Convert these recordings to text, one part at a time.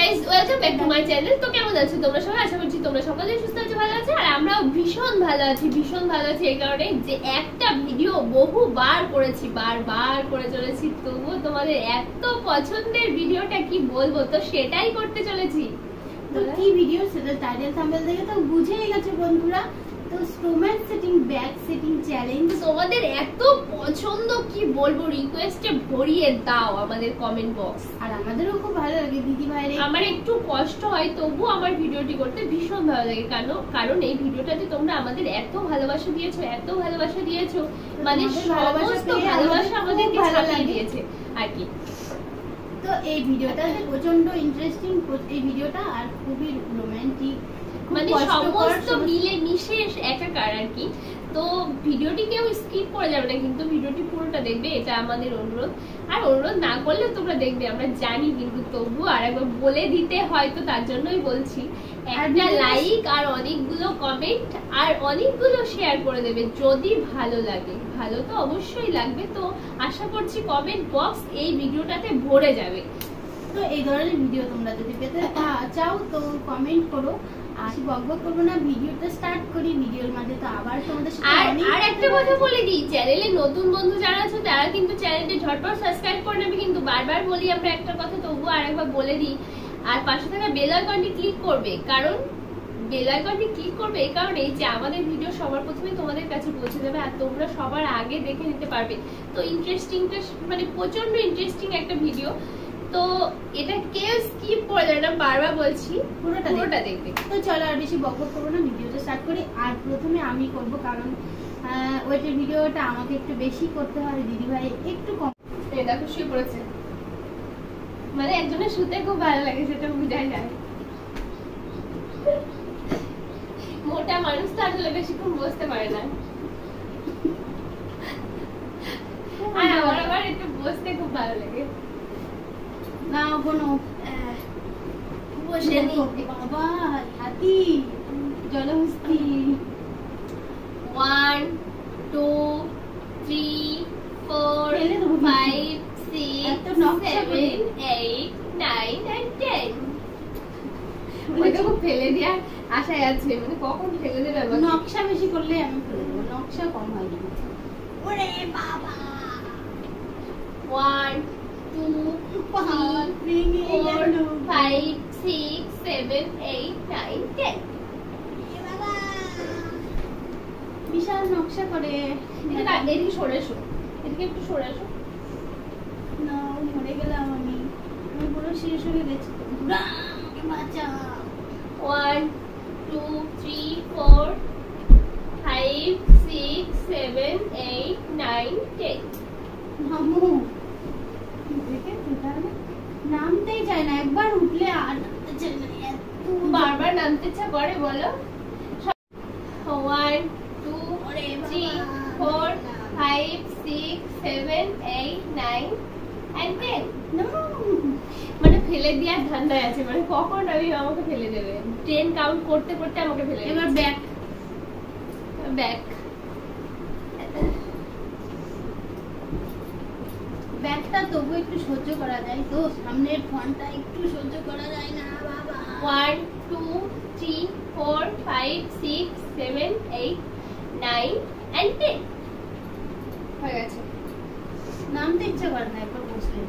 Guys, welcome back to my channel. তো কেমন আছো তোমরা সবাই? আশা করছি তোমরা সকলে সুস্থ আছো, ভালো আছো। আর আমরাও ভীষণ ভালো আছি এই কারণে যে একটা ভিডিও বহুবার করেছি, বারবার করে চলেছি, তবুও তোমাদের এত পছন্দের ভিডিওটা কি বলবো, তো সেটাই করতে চলেছি। তো কি ভিডিও সেটা টাইটেল থাম্বনেল দেখে তো বুঝেই গেছে বন্ধুরা। তো স্টোম্যান সেটিং ব্যাক সেটিং চ্যালেঞ্জ তোমাদের এত পছন্দ কি বলবো, রিকোয়েস্টে ভরিয়ে দাও আমাদের কমেন্ট বক্স। আর আমাদেরও খুব ভালো লাগে দিদি ভাইরে। আমার একটু কষ্ট হয়, তবু আমার ভিডিওটি করতে ভীষণ ভালো লাগে, কারণ এই ভিডিওটাতে তোমরা আমাদের এত ভালোবাসা দিয়েছো, মানে সমস্ত ভালোবাসা আমাদেরকে ছাপিয়ে দিয়েছে আর কি। তো এই ভিডিওটা প্রচন্ড ইন্টারেস্টিং এই ভিডিওটা, আর খুবই রোমান্টিক, মানে সমস্ত মিলে মিশে একাকার আর কি। তো ভিডিওটি কেউ স্কিপ করে যাবে না, কিন্তু ভিডিওটি পুরোটা দেখবে, এটা আমাদের অনুরোধ। আর অনুরোধ না করলেও তোমরা দেখবে, আমরা জানি, কিন্তু তবু আর একবার বলে দিতে হয়, তো তার জন্যই বলছি। একটা লাইক আর অনেকগুলো কমেন্ট আর অনেকগুলো শেয়ার করে দেবে যদি ভালো লাগে। ভালো তো অবশ্যই লাগবে, তো আশা করছি কমেন্ট বক্স এই ভিডিওটাতে ভরে যাবে। তো এই ধরনের ভিডিও তোমরা যদি পেতে চাও তো কমেন্ট করো। আর বকবক করবো না, ভিডিওটা স্টার্ট করি। ভিডিওর মাঝে তো আবার তোমাদের সাথে আর একটা কথা বলে দিই, চ্যানেলে নতুন বন্ধু যারা আছে তারা কিন্তু চ্যানেলটি ঝটপট সাবস্ক্রাইব করে নেবে। কিন্তু বারবার বলি আমরা একটা কথা, তবুও আরেকবার বলে দিই। আর পাশে থাকা বেল আইকনটি ক্লিক করবে, কারণ বেল আইকনটি ক্লিক করবে এই কারণেই যে আমাদের ভিডিও সবার প্রথমে তোমাদের কাছে পৌঁছে যাবে, আর তোমরা সবার আগে দেখে নিতে পারবে। তো ইন্টারেস্টিংটা মানে প্রচন্ড ইন্টারেস্টিং একটা ভিডিও, তো এটা কেউ স্কিপ করে যায় না, বারবার বলছি পুরোটা দেখবে। তো চলো আর বেশি বকবক করবো না, ভিডিওটা স্টার্ট করি। আর প্রথমে আমি করব, কারণ ওইটার ভিডিওটা আমাকে একটু বেশি করতে হয়, দিদি ভাই একটু কম। দেখো শুয়ে পড়েছে, মানে একজনের শুতে খুব ভালো লাগে, সেটা বুঝাই যায়। মোটা মানুষ তো আসলে বেশিক্ষণ বসতে পারে না, আর আমার আবার একটু বসতে খুব ভালো লাগে। না কোনো বসে বাবা হাতি জলহস্তি। 1 2 3 4 5 6 7 8 9 and 10। ওইটা খুব ফেলে দেওয়ার আশায় আছে, মানে কখন ফেলে দেবে। নকশা বেশি করলে আমি ফেলে দেবো, নকশা কম হয়। ওরে বাবা 1 2 3 4 5 6 7 8 9 10। বিশাল নকশা করে। এদিকে সরে এসো, এদিকে একটু সরে এসো। না মরে গেলাম আমি পুরো শেষ হয়ে গেছি। বাঁচা 1 2 3 4 5 6 7 8 9 10। মামু নামতেই চায় না, একবার উঠলে আর নামতে চায় না, বারবার নামতে ইচ্ছা করে বলো। 1 2 3 4 5 6 7 8 9 and 10। মানে ফেলে দেওয়ার ধান্দায় আছে, মানে কখন আমি আমাকে ফেলে দেবে, 10 কাউন্ট করতে করতে আমাকে ফেলে দেবে। এবার ব্যাক ব্যাকটা তবু একটু সহ্য করা যায়, তো সামনের ফ্রন্টটা একটু সহ্য করা যায় না বাবা। 1 2 3 4 5 6 7 8 9 and 10 হয়ে গেছে। নামতে ইচ্ছা করে না একবার বসলে,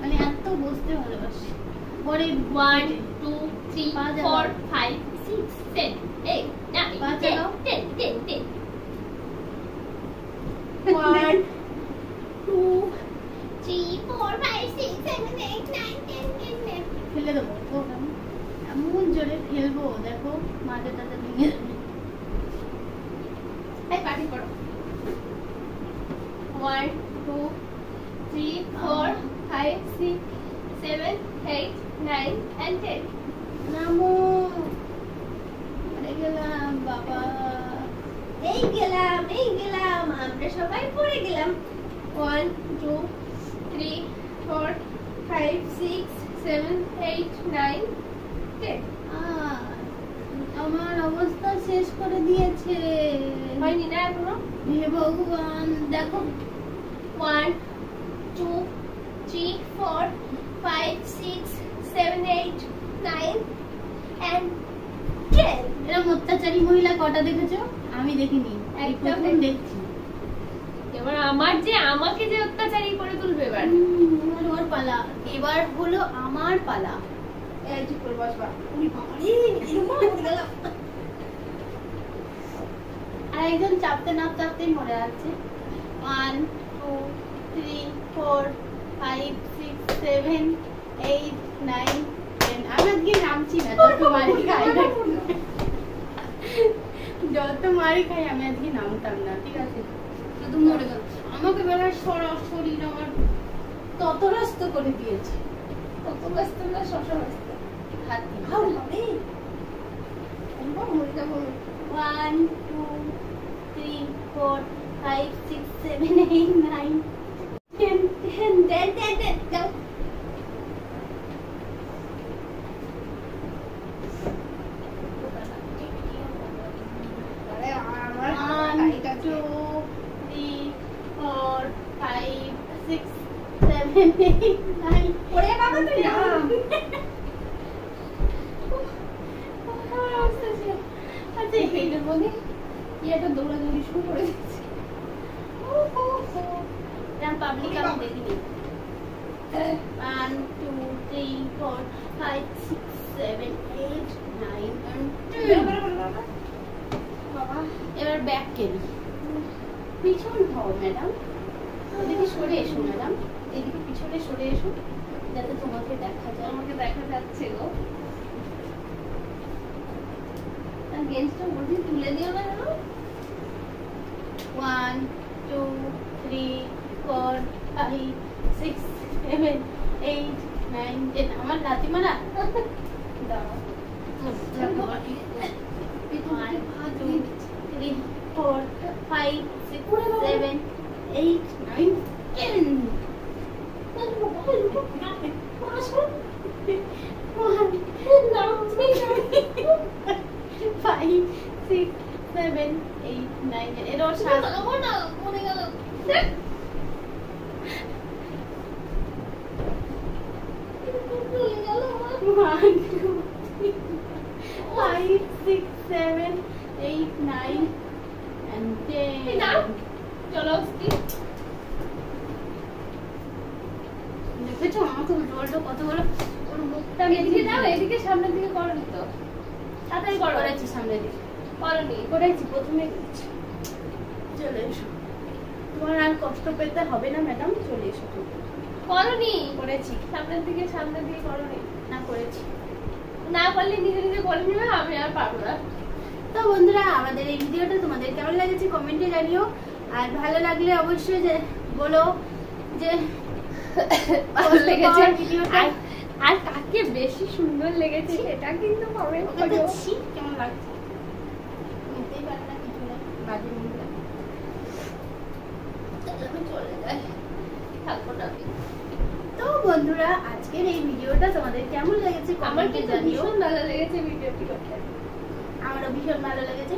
মানে এত বসতে ভালোবাসি। পরে 1 2 3 4 5 6 7 8 9 10 10 10 10। 1 2 3 4 5 6 7 8 9 10 10 ফেলে দেবো তো, এমন জোরে ফেলবো দেখো মাথাটা ভেঙে যাবে। এই পাটি করো। 1 2 3 4 5 6 7 8 9 and 10। নামো মরে গেলাম বাবা। এই গেলাম আমরা সবাই পড়ে গেলাম। 1 2 3 4 5 6 7 8 9 10। আমার অবস্থা শেষ করে দিয়েছে। হয়নি না এখনো? হে ভগবান দেখো। 1 2 3 4 5 6 7 8 9 and 10 এরকম অত্যাচারী মহিলা কটা দেখেছো? আমি দেখিনি, এই একটা প্রথম দেখছি। এবার আমাকে যে অত্যাচারী করে তুলবে এবার। এবার ওর পালা, এবার হলো আমার পালা। এই চুপ করে বসবা। উনি বাবা রে, এরকম হয়ে গেল। আর একজন চাপতে না চাপতেই মরে যাচ্ছে। 1 2 3 4 5 6 7 8 9 10 আমি আজকে নামছি না, যত মারি খাই যত মারি খাই আমি আজকে নামতাম না, ঠিক আছে? শুধু মরে গেল। আমাকে বেলায় সরাসরি আমার ততরস্ত করে দিয়েছে। কত ব্যস্ত না শশাস্ত হাতি। হাউ হবে আমরা মরে যাব 1 2 3 4 5 6 7 8 9 10 10 যাও আরে আমার 1 2 3 4 5 6 7 8 9 ওরে বাবা তুই না আচ্ছা এইটার মধ্যে এটা দৌড়াদৌড়ি শুরু করে দিচ্ছে পাবলিক আমি দেখিনি। 1 2 3 4 5 6 7 8 9 10 বাবা এবার ব্যাক কেলি। পিছন হও ম্যাডাম, এদিকে সরে এসো ম্যাডাম, এদিকে পিছনে সরে এসো যাতে তোমাকে দেখা যায়। আমাকে দেখা যাচ্ছে গো আর গেঞ্জটা বলছি তুলে দিও না কেন 1 2 3 4 5 6 7 8 9 10 আমার লাথি মারা দাও। 1 2 3 4 5 6 7 8 9 10 5 6 7 8 9 এর ওর সাথে না মনে গেল 1 2 5 6 7 8 9 and 10 চলো দেখেছো আমাকে উল্টো উল্টো কত বলো ওর মুখটা এদিকে দাও এদিকে সামনের দিকে করো তো তাড়াতাড়ি করো করেছি সামনে দিকে করনি করেছি প্রথমে করেছি। চলে এসো, তোমার আর কষ্ট পেতে হবে না ম্যাডাম, চলে এসো। করনি করেছি সামনের দিকে করনি না, করেছি। না পারলে নিজে নিজে করে নিবে আমি আর পারবো না তো বন্ধুরা আমাদের এই ভিডিওটা তোমাদের কেমন লেগেছে কমেন্টে জানিও, আর ভালো লাগলে অবশ্যই যে বলো যে ভালো লেগেছে ভিডিওটা আর কাকে বেশি সুন্দর লেগেছে এটা কিন্তু কমেন্ট করো কেমন লাগছে। নিতেই পারে না কিছু না, বাজে মহিলা। আমি চলে যাই থাকবো না আমি তো বন্ধুরা আজকের এই ভিডিওটা তোমাদের কেমন লেগেছে আমার কমেন্টে কিন্তু জানিও। ভীষণ ভালো লেগেছে ভিডিওটি করতে আমারও ভীষণ ভালো লেগেছে।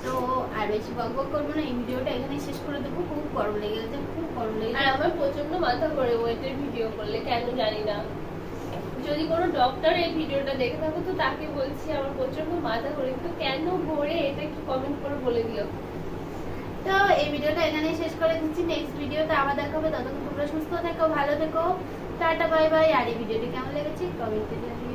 তো আর বেশি বকবক করবো না, এই ভিডিওটা এখানেই শেষ করে দেবো। খুব গরম লেগে গেছে, খুব গরম লেগে আর আমার প্রচন্ড মাথা ঘোরে ওয়েটের ভিডিও করলে, কেন জানি না। যদি কোনো ডক্টর এই ভিডিওটা দেখে থাকো তো তাকে বলছি আমার প্রচন্ড মাথা ঘোরে, তো কেন ঘোরে এটা একটু কমেন্ট করে বলে দিও। তো এই ভিডিওটা এখানেই শেষ করে দিচ্ছি। নেক্সট ভিডিওতে আবার দেখা হবে, ততক্ষণ তোমরা সুস্থ থেকো, ভালো থেকো, টাটা বাই বাই। আর এই ভিডিওটি কেমন লেগেছে কমেন্টে জানিও।